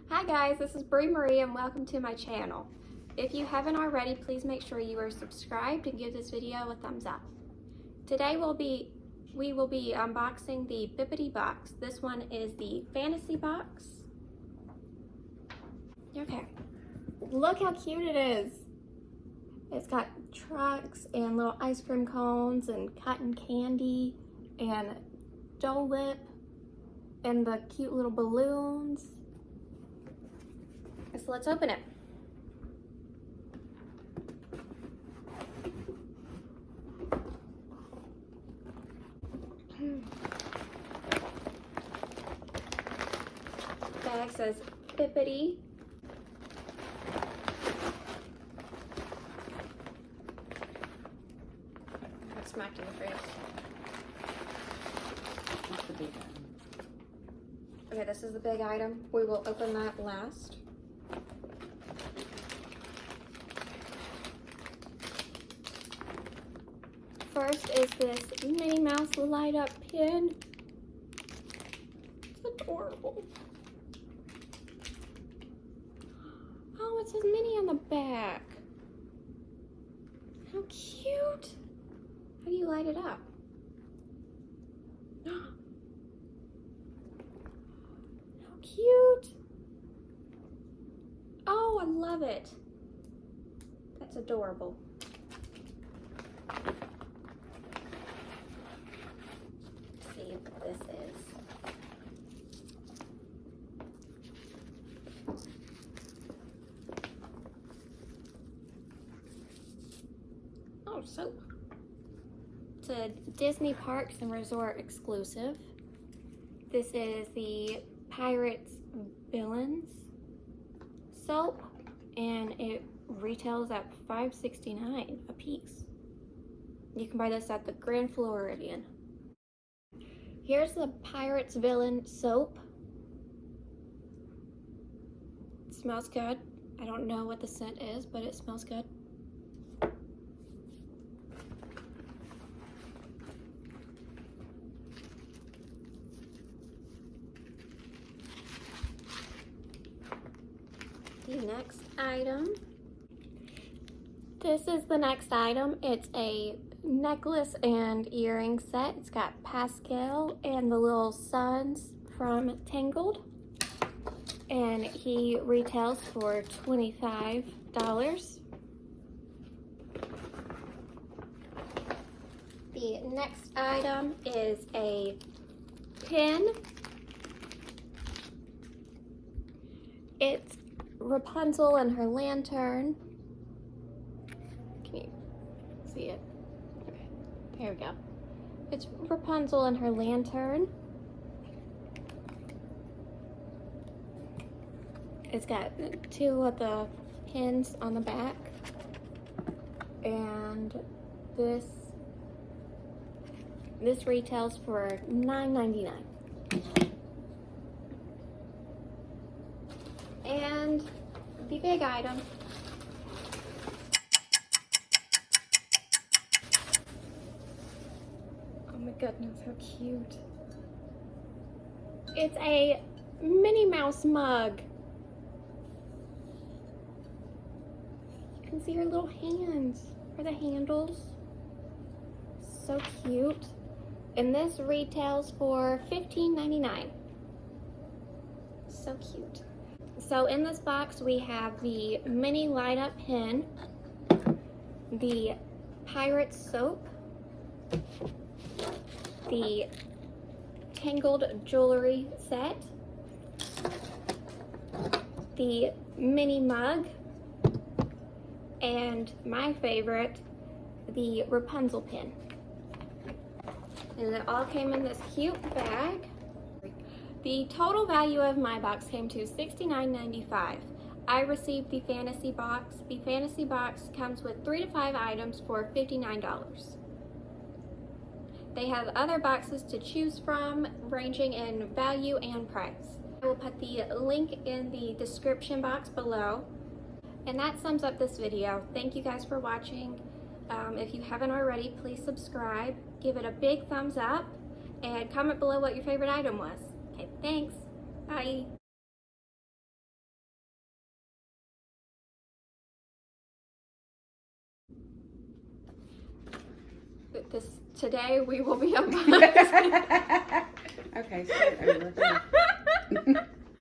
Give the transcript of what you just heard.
Hi guys, this is Brie Marie and welcome to my channel. If you haven't already, please make sure you are subscribed and give this video a thumbs up. Today we will be unboxing the Bibbidi box. This one is the fantasy box. Okay, look how cute it is. It's got trucks and little ice cream cones and cotton candy and Dole Whip and the cute little balloons. So let's open it. The bag says Bibbidi. Got smacked in the face. That's the big one. Okay, this is the big item. We will open that last. First is this Minnie Mouse light up pin. It's adorable. Oh, it says Minnie on the back. How cute. How do you light it up? How cute. Oh, I love it. That's adorable. What this is. Oh, soap. It's a Disney Parks and Resort exclusive. This is the Pirates Villains soap, and it retails at $5.69 a piece. You can buy this at the Grand Floridian. Here's the Pirates Villain soap. It smells good. I don't know what the scent is, but it smells good. The next item. This is the next item. It's a necklace and earring set. It's got Pascal and the little suns from Tangled, and he retails for $25. The next item is a pin. It's Rapunzel and her lantern. Can you see it? There we go. It's Rapunzel and her lantern. It's got two of the pins on the back. And this retails for $9.99. And the big item. Oh my goodness, how cute. It's a Minnie Mouse mug. You can see her little hands for the handles. So cute. And this retails for $15.99. So cute. So in this box we have the Minnie light up pin, the Pirate soap, the Tangled jewelry set, the Minnie mug, and my favorite, the Rapunzel pin. And it all came in this cute bag. The total value of my box came to $69.95. I received the fantasy box. The fantasy box comes with 3 to 5 items for $59. They have other boxes to choose from, ranging in value and price. I will put the link in the description box below. And that sums up this video. Thank you guys for watching. If you haven't already, please subscribe, give it a big thumbs up, and comment below what your favorite item was. Okay, thanks. Bye. Today we will be unboxing. Okay, start over.